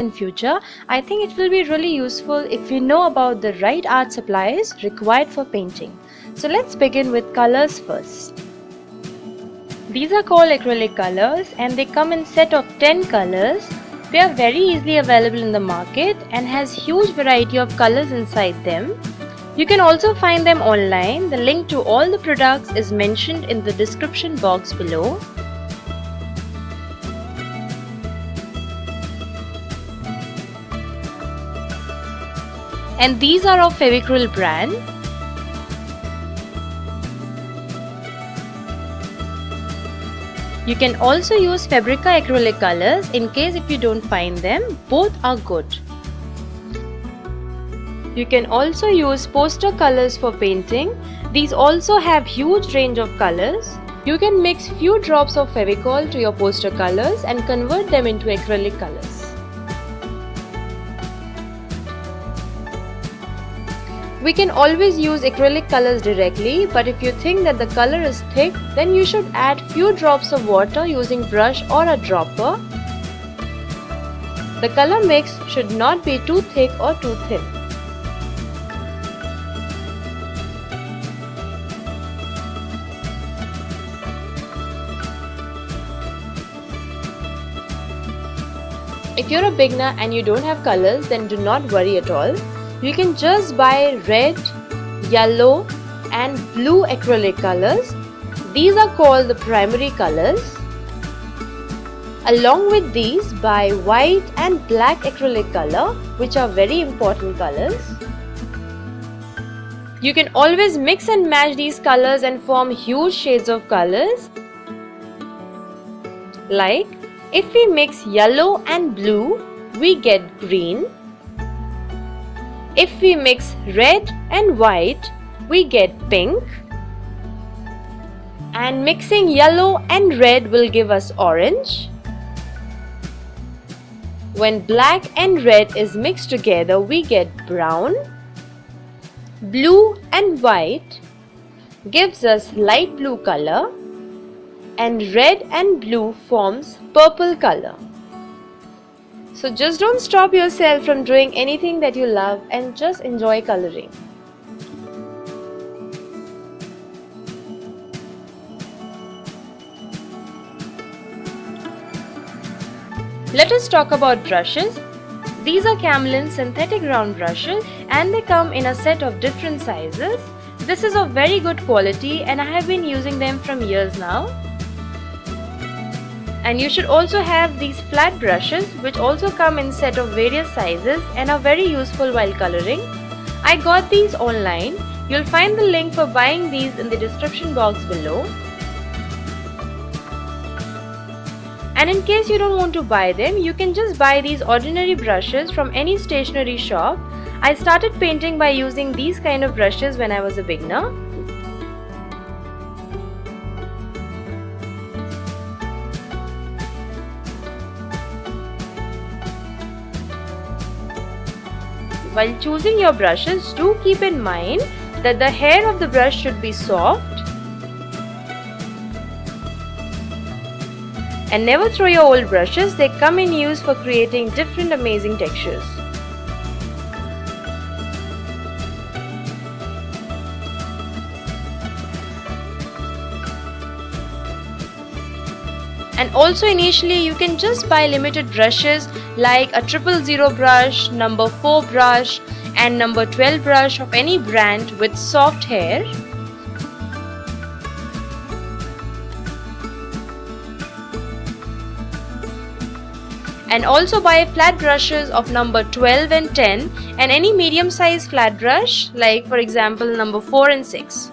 in future, I think it will be really useful if you know about the right art supplies required for painting. So let's begin with colors first. These are called acrylic colors and they come in set of 10 colors. They are very easily available in the market and has huge variety of colors inside them. You can also find them online. The link to all the products is mentioned in the description box below. And these are of Fevicryl brand. You can also use Fabrica acrylic colors in case if you don't find them. Both are good. You can also use poster colors for painting. These also have huge range of colors. You can mix few drops of Fevicol to your poster colors and convert them into acrylic colors. We can always use acrylic colors directly, but if you think that the color is thick, then you should add few drops of water using brush or a dropper. The color mix should not be too thick or too thin. If you're a beginner and you don't have colors, then do not worry at all. You can just buy red, yellow and blue acrylic colors. These are called the primary colors. Along with these, buy white and black acrylic color, which are very important colors. You can always mix and match these colors and form huge shades of colors. Like, if we mix yellow and blue, we get green. If we mix red and white, we get pink. And mixing yellow and red will give us orange. When black and red is mixed together, we get brown. Blue and white gives us light blue color. And red and blue forms purple color. So just don't stop yourself from doing anything that you love and just enjoy coloring. Let us talk about brushes. These are Camlin synthetic round brushes and they come in a set of different sizes. This is of very good quality and I have been using them from years now. And you should also have these flat brushes which also come in set of various sizes and are very useful while coloring. I got these online. You'll find the link for buying these in the description box below. And in case you don't want to buy them, you can just buy these ordinary brushes from any stationery shop. I started painting by using these kind of brushes when I was a beginner. While choosing your brushes, do keep in mind that the hair of the brush should be soft. And never throw your old brushes, they come in use for creating different amazing textures. And also initially you can just buy limited brushes like a 000 brush, number 4 brush and number 12 brush of any brand with soft hair. And also buy flat brushes of number 12 and 10 and any medium size flat brush like for example number 4 and 6.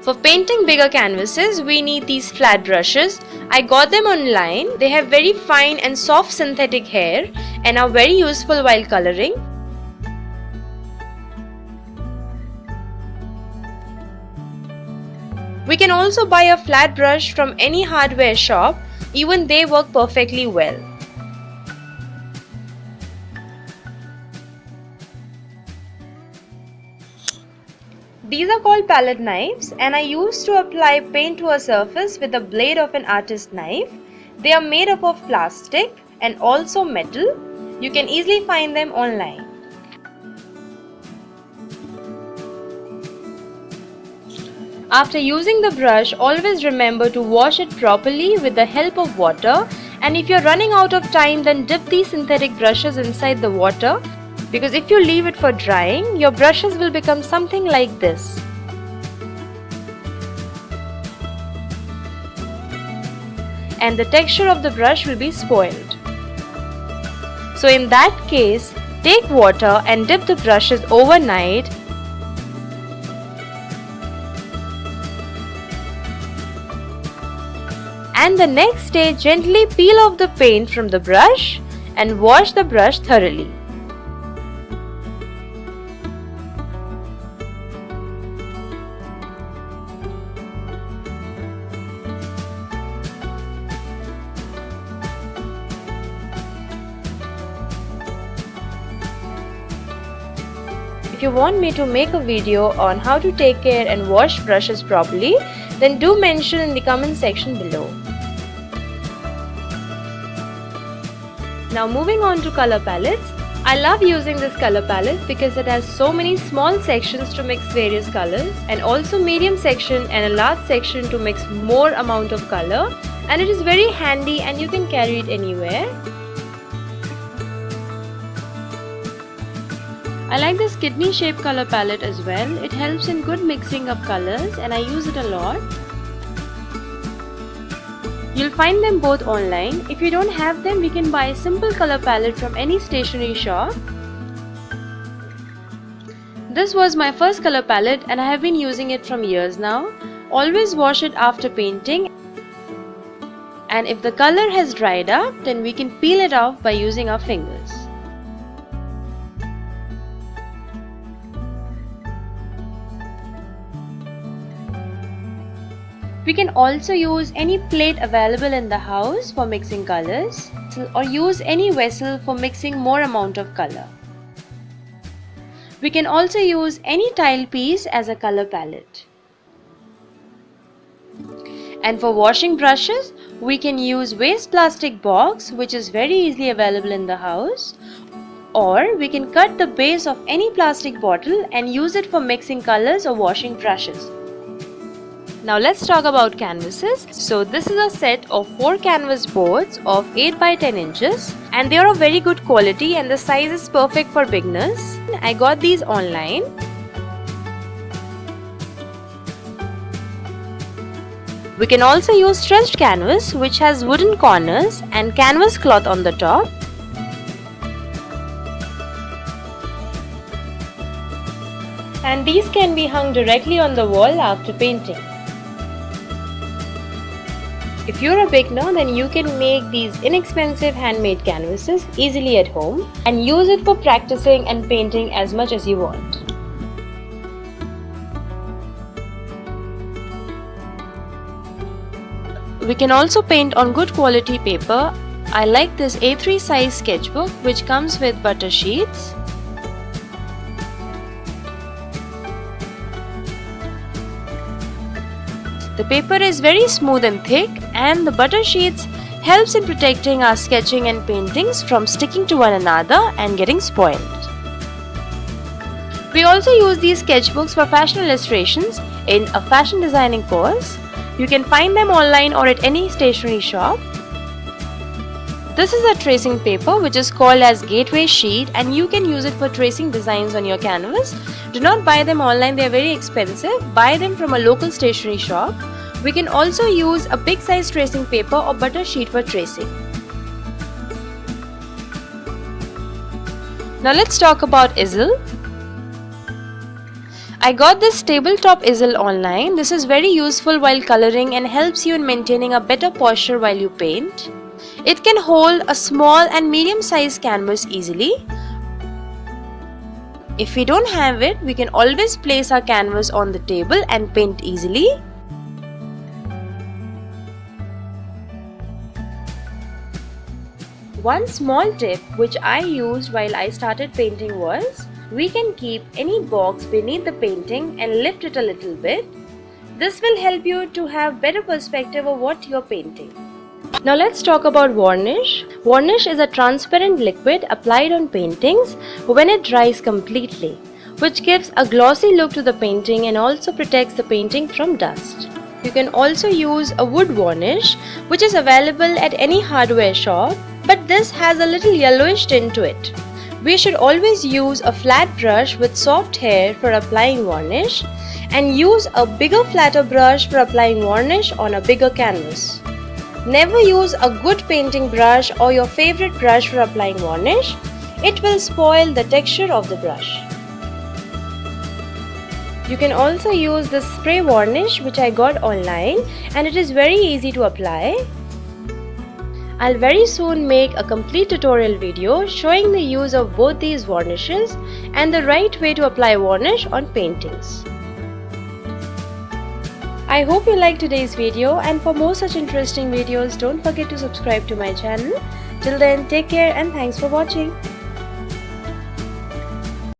For painting bigger canvases, we need these flat brushes. I got them online. They have very fine and soft synthetic hair and are very useful while coloring. We can also buy a flat brush from any hardware shop. Even they work perfectly well. These are called palette knives and I used to apply paint to a surface with the blade of an artist knife. They are made up of plastic and also metal You can easily find them online. After using the brush, always remember to wash it properly with the help of water, and if you're running out of time, then dip these synthetic brushes inside the water, because if you leave it for drying, your brushes will become something like this. And the texture of the brush will be spoiled. So in that case, take water and dip the brushes overnight. And the next day, gently peel off the paint from the brush and wash the brush thoroughly. If you want me to make a video on how to take care and wash brushes properly, then do mention in the comment section below. Now moving on to color palettes. I love using this color palette because it has so many small sections to mix various colors, and also medium section and a large section to mix more amount of color, and it is very handy and you can carry it anywhere. I like this kidney shaped color palette as well. It helps in good mixing of colors and I use it a lot. You'll find them both online. If you don't have them, we can buy a simple color palette from any stationery shop. This was my first color palette and I have been using it from years now. Always wash it after painting. And if the color has dried up, then we can peel it off by using our fingers. We can also use any plate available in the house for mixing colors, or use any vessel for mixing more amount of color. We can also use any tile piece as a color palette. And for washing brushes, we can use waste plastic box, which is very easily available in the house, or we can cut the base of any plastic bottle and use it for mixing colors or washing brushes. Now let's talk about canvases. So this is a set of 4 canvas boards of 8 by 10 inches and they are of very good quality and the size is perfect for beginners. I got these online. We can also use stretched canvas which has wooden corners and canvas cloth on the top. And these can be hung directly on the wall after painting. If you're a beginner, then you can make these inexpensive handmade canvases easily at home and use it for practicing and painting as much as you want. We can also paint on good quality paper. I like this A3 size sketchbook which comes with butter sheets. The paper is very smooth and thick and the butter sheets helps in protecting our sketching and paintings from sticking to one another and getting spoiled. We also use these sketchbooks for fashion illustrations in a fashion designing course. You can find them online or at any stationery shop. This is a tracing paper which is called as gateway sheet and you can use it for tracing designs on your canvas. Do not buy them online, they are very expensive. Buy them from a local stationery shop. We can also use a big size tracing paper or butter sheet for tracing. Now let's talk about easel. I got this tabletop easel online. This is very useful while coloring and helps you in maintaining a better posture while you paint. It can hold a small and medium sized canvas easily. If we don't have it, we can always place our canvas on the table and paint easily. One small tip which I used while I started painting was, we can keep any box beneath the painting and lift it a little bit. This will help you to have better perspective of what you're painting. Now let's talk about varnish. Varnish is a transparent liquid applied on paintings when it dries completely, which gives a glossy look to the painting and also protects the painting from dust. You can also use a wood varnish, which is available at any hardware shop, but this has a little yellowish tint to it. We should always use a flat brush with soft hair for applying varnish and use a bigger flatter brush for applying varnish on a bigger canvas. Never use a good painting brush or your favorite brush for applying varnish. It will spoil the texture of the brush. You can also use this spray varnish which I got online, and it is very easy to apply. I'll very soon make a complete tutorial video showing the use of both these varnishes and the right way to apply varnish on paintings. I hope you liked today's video, and for more such interesting videos, don't forget to subscribe to my channel. Till then, take care and thanks for watching.